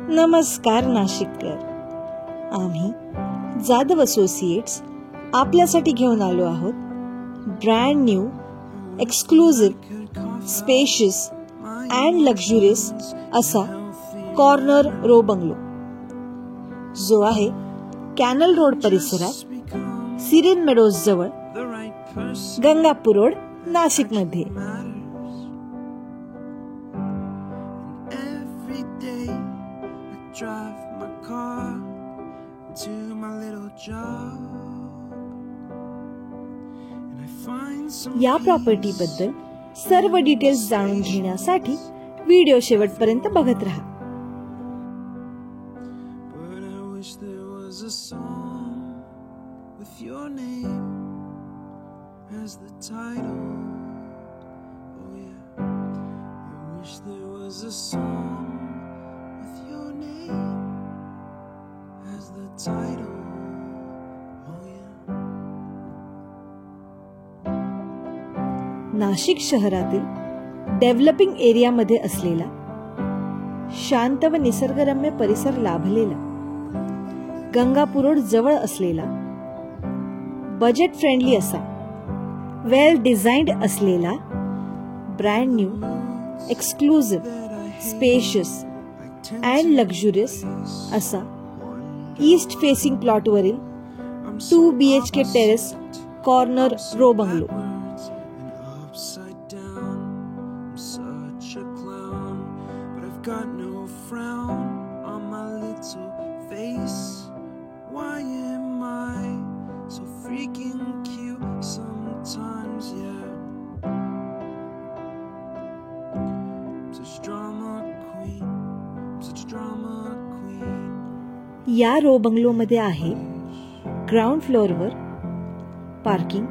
नमस्कार नाशिककर. आम्ही जाधव असोसिएट्स आपल्यासाठी घेऊन आलो आहोत brand new, exclusive, spacious and luxurious असा कॉर्नर रो बंगलो, जो आहे कॅनल रोड परिसरात सिरेन मेडोज जवळ, गंगापूर रोड, नाशिक मध्ये. या प्रॉपर्टी बद्दल सर्व डिटेल्स जाणून घेण्यासाठी व्हिडिओ शेवटपर्यंत बघत राहा. नाशिक शहरातील डेव्हलपिंग एरियामध्ये असलेला शांत व निसर्गरम्य परिसर लाभलेला, गंगापूर रोड जवळ असलेला, बजेट फ्रेंडली असा, वेल डिझाइन्ड असलेला, brand new, exclusive, spacious and luxurious असा ईस्ट फेसिंग प्लॉटवरील 2 BHK terrace corner row bungalow. Got no frown on my little face. Why am I so freaking cute sometimes? Yeah, such drama queen, such drama queen. या रो bungalow मध्ये आहे ground फ्लोअरवर parking,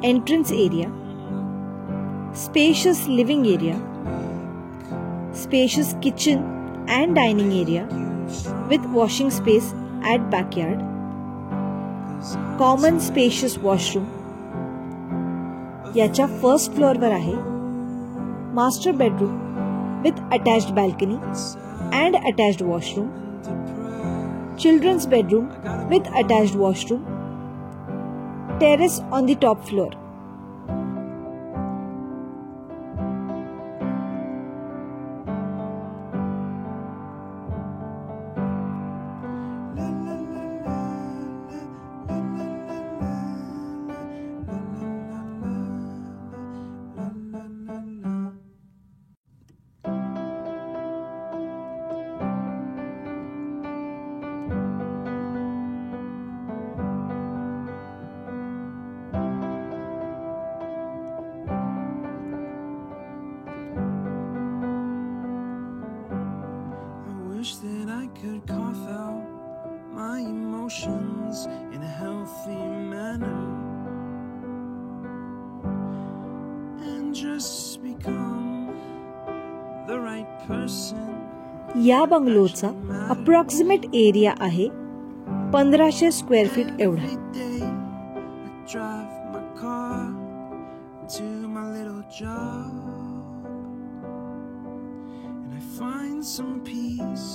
entrance area, spacious living area, spacious kitchen and dining area with washing space at backyard, common spacious washroom. याच्या first फ्लोअरवर आहे master bedroom with attached balcony and attached washroom, children's bedroom with attached washroom, terrace on the top floor. Wish that I could cough out my emotions in a healthy manner and just become the right person. या बंगलोचा approximate area आहे 1500 square feet एवढा. Drive my car to my little job. Find some peace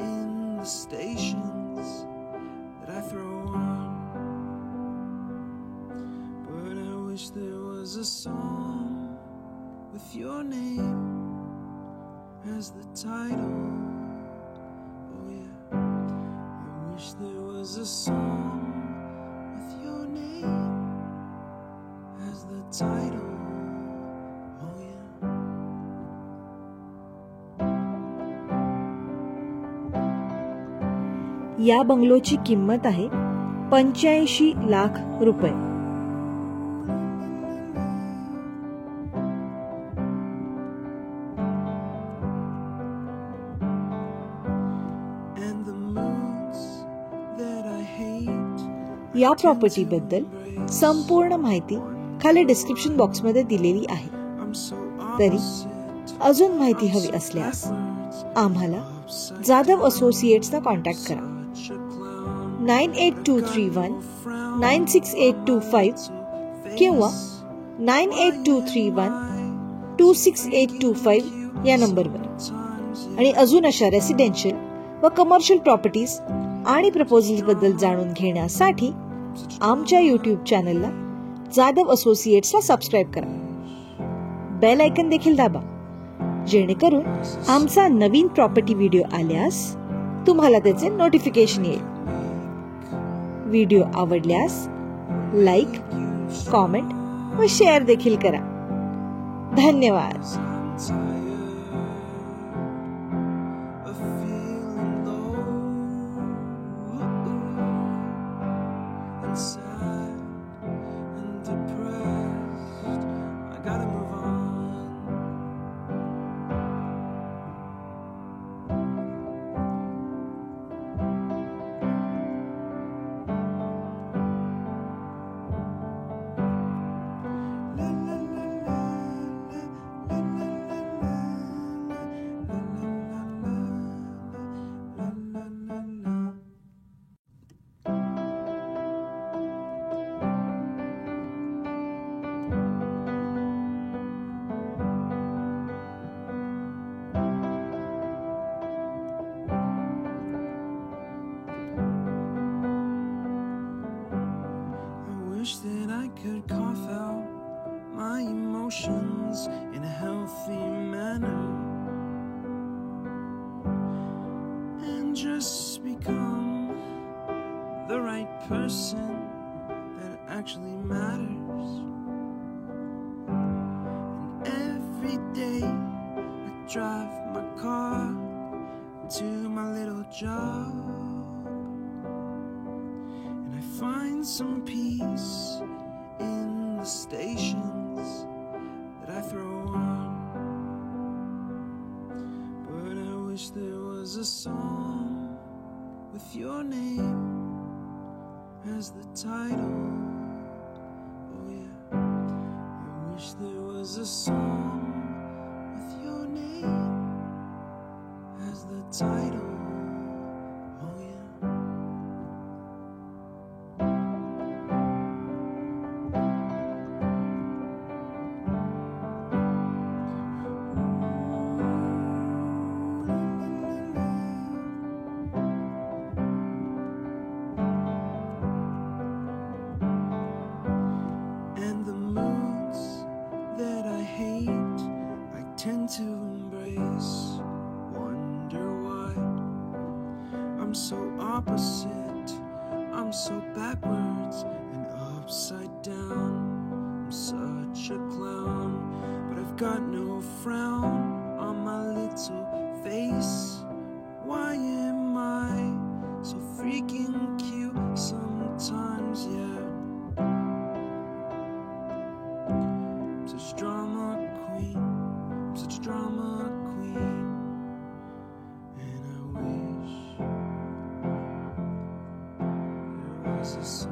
in the stations that I throw on. But I wish there was a song with your name as the title. Oh yeah, I wish there was a song with your name as the title. या बंगलोची किंमत आहे 85 लाख रुपये. या property बद्दल संपूर्ण माहिती खाली description box मध्ये दिलेली आहे. तरी अजून माहिती हवी असल्यास आम्हाला जाधव असोसिएट्सना कॉन्टॅक्ट करा. 98231 96825 किंवा 98231 26825 या नंबरवर. आणि अजून अशा रेसिडेन्शियल व कमर्शियल प्रॉपर्टीज आणि प्रपोजल्स बद्दल जाणून घेण्यासाठी आमच्या YouTube चॅनलला जाधव असोसिएट्सला सबस्क्राईब करा. बेल आयकन देखील दाबा, जेणेकरून आमचा नवीन प्रॉपर्टी व्हिडिओ आल्यास तुम्हाला त्याचे नोटिफिकेशन येईल. व्हिडिओ आवडल्यास लाईक, कॉमेंट व शेअर देखील करा. धन्यवाद. Wish that I could cough out my emotions in a healthy manner and just become the right person that actually matters. And every day I drive my car to my little job, find some peace in the stations that I throw on. But I wish there was a song with your name as the title. Oh yeah, I wish there was a song with your name as the title. Tend to embrace, wonder why I'm so opposite, I'm so backwards and upside down. I'm such a clown, but I've got no frown on my little face. Why am I so freaking cute sometimes, yeah? I'm such drama queen, such drama queen, and I wish there was a song.